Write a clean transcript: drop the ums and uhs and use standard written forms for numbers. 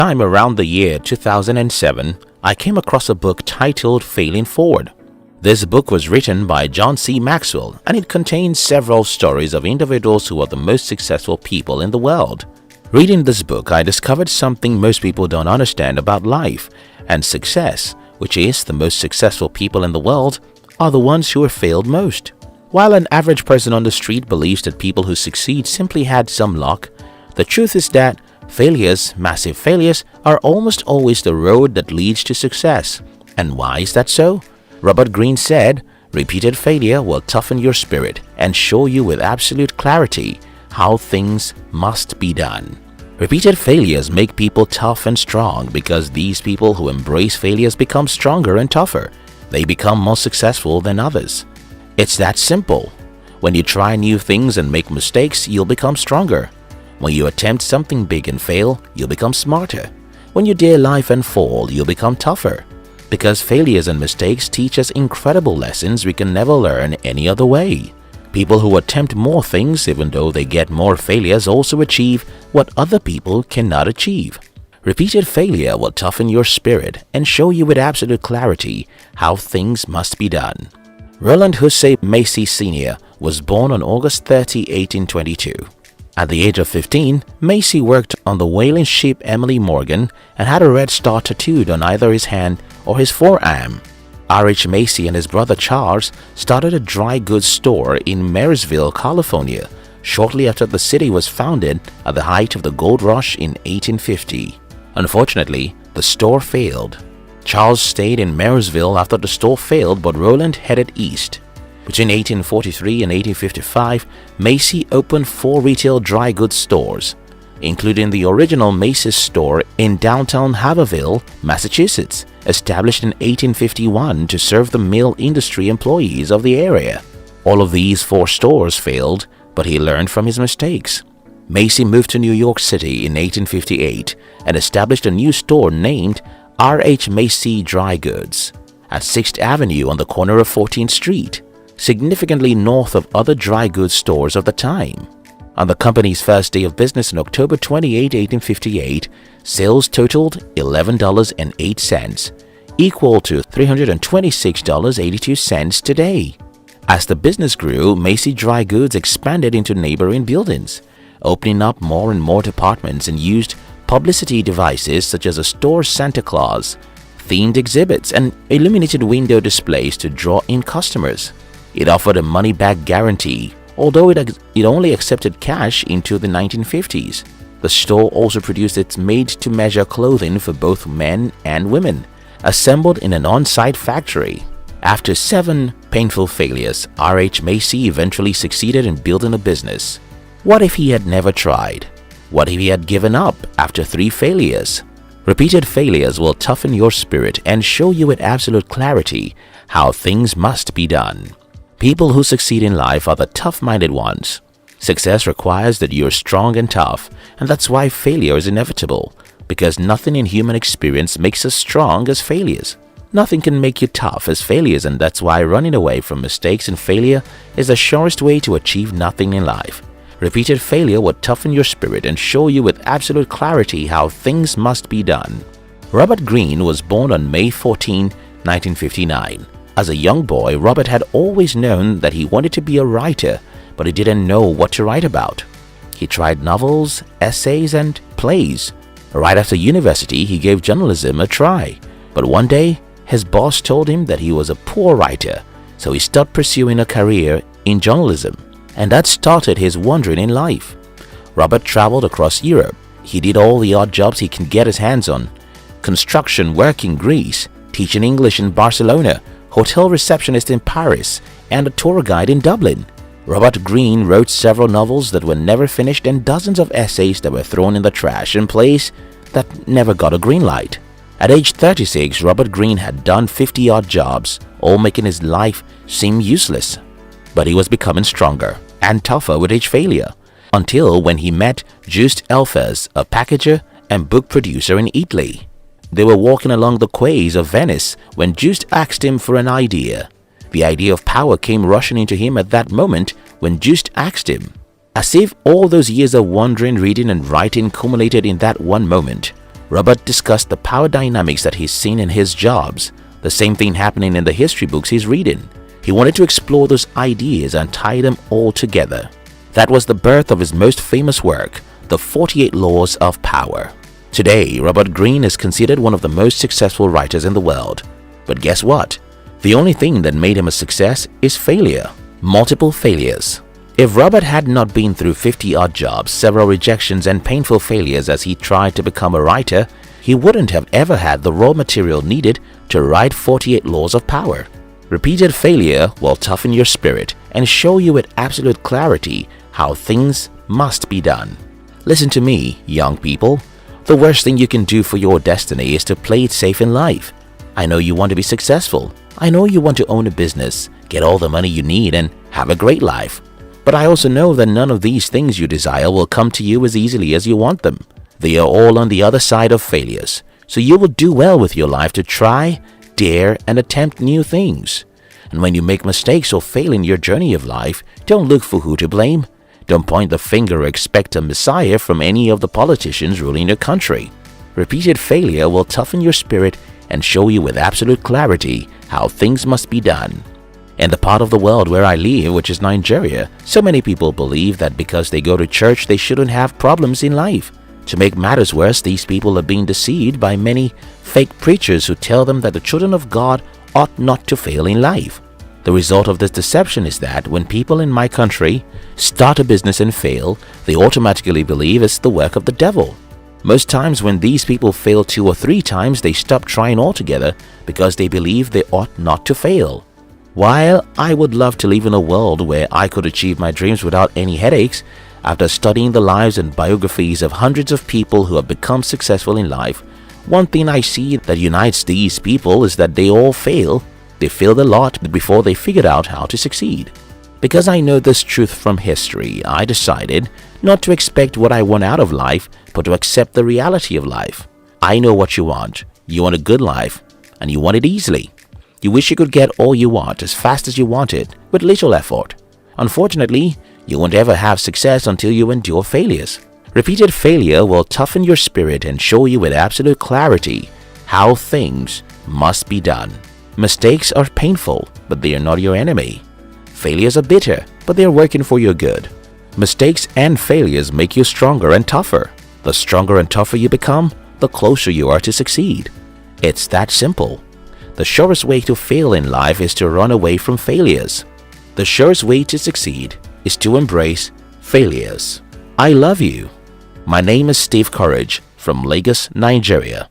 Time around the year 2007, I came across a book titled Failing Forward. This book was written by John C. Maxwell, and it contains several stories of individuals who are the most successful people in the world. Reading this book, I discovered something most people don't understand about life and success, which is the most successful people in the world are the ones who have failed most. While an average person on the street believes that people who succeed simply had some luck, the truth is that failures, massive failures, are almost always the road that leads to success. And why is that so? Robert Greene said, "Repeated failure will toughen your spirit and show you with absolute clarity how things must be done." Repeated failures make people tough and strong because these people who embrace failures become stronger and tougher. They become more successful than others. It's that simple. When you try new things and make mistakes, you'll become stronger. When you attempt something big and fail, you'll become smarter. When you dare life and fall, you'll become tougher. Because failures and mistakes teach us incredible lessons we can never learn any other way. People who attempt more things, even though they get more failures, also achieve what other people cannot achieve. Repeated failure will toughen your spirit and show you with absolute clarity how things must be done. Roland Hussey Macy Sr. was born on August 30, 1822. At the age of 15, Macy worked on the whaling ship Emily Morgan and had a red star tattooed on either his hand or his forearm. R.H. Macy and his brother Charles started a dry goods store in Marysville, California, shortly after the city was founded at the height of the gold rush in 1850. Unfortunately, the store failed. Charles stayed in Marysville after the store failed, but Roland headed east. Between 1843 and 1855, Macy opened 4 retail dry goods stores, including the original Macy's store in downtown Haverhill, Massachusetts, established in 1851 to serve the mill industry employees of the area. All of these 4 stores failed, but he learned from his mistakes. Macy moved to New York City in 1858 and established a new store named R.H. Macy Dry Goods at 6th Avenue on the corner of 14th Street, significantly north of other dry goods stores of the time. On the company's first day of business on October 28, 1858, sales totaled $11.08, equal to $326.82 today. As the business grew, Macy Dry Goods expanded into neighboring buildings, opening up more and more departments and used publicity devices such as a store Santa Claus, themed exhibits, and illuminated window displays to draw in customers. It offered a money-back guarantee, although it only accepted cash into the 1950s. The store also produced its made-to-measure clothing for both men and women, assembled in an on-site factory. After 7 painful failures, R.H. Macy eventually succeeded in building a business. What if he had never tried? What if he had given up after 3 failures? Repeated failures will toughen your spirit and show you with absolute clarity how things must be done. People who succeed in life are the tough-minded ones. Success requires that you're strong and tough, and that's why failure is inevitable, because nothing in human experience makes us strong as failures. Nothing can make you tough as failures, and that's why running away from mistakes and failure is the surest way to achieve nothing in life. Repeated failure will toughen your spirit and show you with absolute clarity how things must be done. Robert Greene was born on May 14, 1959. As a young boy, Robert had always known that he wanted to be a writer, but he didn't know what to write about. He tried novels, essays, and plays. Right after university, he gave journalism a try, but one day, his boss told him that he was a poor writer, so he stopped pursuing a career in journalism, and that started his wandering in life. Robert traveled across Europe. He did all the odd jobs he can get his hands on: construction work in Greece, teaching English in Barcelona, hotel receptionist in Paris, and a tour guide in Dublin. Robert Greene wrote several novels that were never finished and dozens of essays that were thrown in the trash in plays that never got a green light. At age 36, Robert Greene had done 50-odd jobs, all making his life seem useless. But he was becoming stronger and tougher with each failure, until when he met Just Elfers, a packager and book producer in Italy. They were walking along the quays of Venice when Just asked him for an idea. The idea of power came rushing into him at that moment when Just asked him. As if all those years of wandering, reading and writing culminated in that one moment, Robert discussed the power dynamics that he's seen in his jobs, the same thing happening in the history books he's reading. He wanted to explore those ideas and tie them all together. That was the birth of his most famous work, The 48 Laws of Power. Today, Robert Greene is considered one of the most successful writers in the world. But guess what? The only thing that made him a success is failure. Multiple failures. If Robert had not been through 50-odd jobs, several rejections and painful failures as he tried to become a writer, he wouldn't have ever had the raw material needed to write 48 Laws of Power. Repeated failure will toughen your spirit and show you with absolute clarity how things must be done. Listen to me, young people. The worst thing you can do for your destiny is to play it safe in life. I know you want to be successful. I know you want to own a business, get all the money you need, and have a great life. But I also know that none of these things you desire will come to you as easily as you want them. They are all on the other side of failures. So you will do well with your life to try, dare, and attempt new things. And when you make mistakes or fail in your journey of life, don't look for who to blame. Don't point the finger or expect a messiah from any of the politicians ruling your country. Repeated failure will toughen your spirit and show you with absolute clarity how things must be done. In the part of the world where I live, which is Nigeria, so many people believe that because they go to church, they shouldn't have problems in life. To make matters worse, these people are being deceived by many fake preachers who tell them that the children of God ought not to fail in life. The result of this deception is that when people in my country start a business and fail, they automatically believe it's the work of the devil. Most times when these people fail 2 or 3 times, they stop trying altogether because they believe they ought not to fail. While I would love to live in a world where I could achieve my dreams without any headaches, after studying the lives and biographies of hundreds of people who have become successful in life, one thing I see that unites these people is that they all fail. They failed a lot before they figured out how to succeed. Because I know this truth from history, I decided not to expect what I want out of life, but to accept the reality of life. I know what you want. You want a good life, and you want it easily. You wish you could get all you want as fast as you want it, with little effort. Unfortunately, you won't ever have success until you endure failures. Repeated failure will toughen your spirit and show you with absolute clarity how things must be done. Mistakes are painful, but they are not your enemy. Failures are bitter, but they are working for your good. Mistakes and failures make you stronger and tougher. The stronger and tougher you become, the closer you are to succeed. It's that simple. The surest way to fail in life is to run away from failures. The surest way to succeed is to embrace failures. I love you. My name is Steve Courage from Lagos, Nigeria.